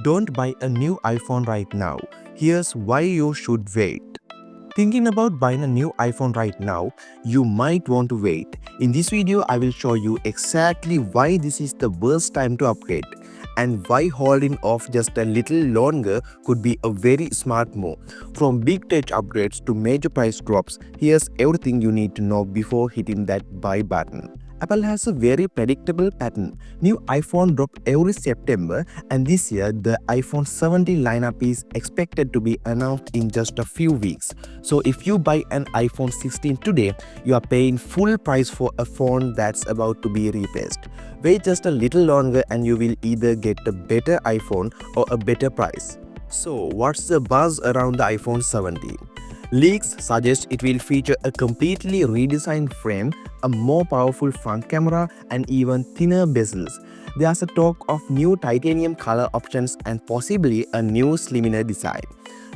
Don't buy a new iPhone right now. Here's why you should wait. Thinking about buying a new iPhone right now, you might want to wait. In this video, I will show you exactly why this is the worst time to upgrade and why holding off just a little longer could be a very smart move. From big tech upgrades to major price drops, here's everything you need to know before hitting that buy button. Apple has a very predictable pattern. New iPhone drop every September, and this year the iPhone 17 lineup is expected to be announced in just a few weeks. So if you buy an iPhone 16 today, you are paying full price for a phone that's about to be replaced. Wait just a little longer and you will either get a better iPhone or a better price. So what's the buzz around the iPhone 17? Leaks suggest it will feature a completely redesigned frame, a more powerful front camera, and even thinner bezels. There's a talk of new titanium color options and possibly a new slimmer design.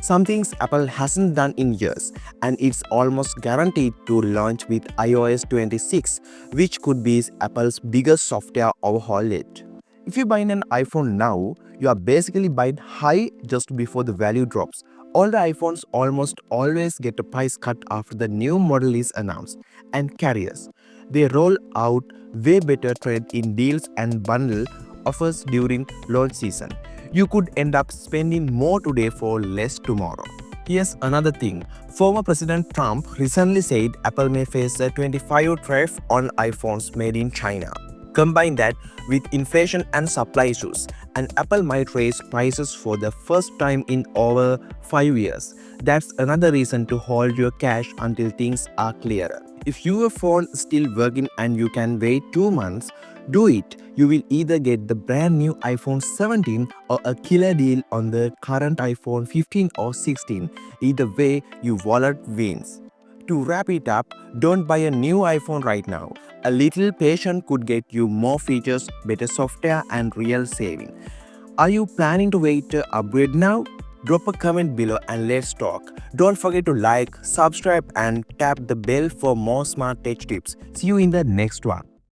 Some things Apple hasn't done in years, and it's almost guaranteed to launch with iOS 26, which could be Apple's biggest software overhaul yet. If you buy an iPhone now, you are basically buying high just before the value drops. All the iPhones almost always get a price cut after the new model is announced, and carriers, they roll out way better trade-in deals and bundle offers during launch season. You could end up spending more today for less tomorrow. Here's another thing. Former President Trump recently said Apple may face a 25% tariff on iPhones made in China. Combine that with inflation and supply issues, and Apple might raise prices for the first time in over 5 years. That's another reason to hold your cash until things are clearer. If your phone is still working and you can wait 2 months, do it. You will either get the brand new iPhone 17 or a killer deal on the current iPhone 15 or 16. Either way, your wallet wins. To wrap it up, don't buy a new iPhone right now. A little patience could get you more features, better software, and real saving. Are you planning to wait to upgrade now? Drop a comment below and let's talk. Don't forget to like, subscribe, and tap the bell for more smart tech tips. See you in the next one.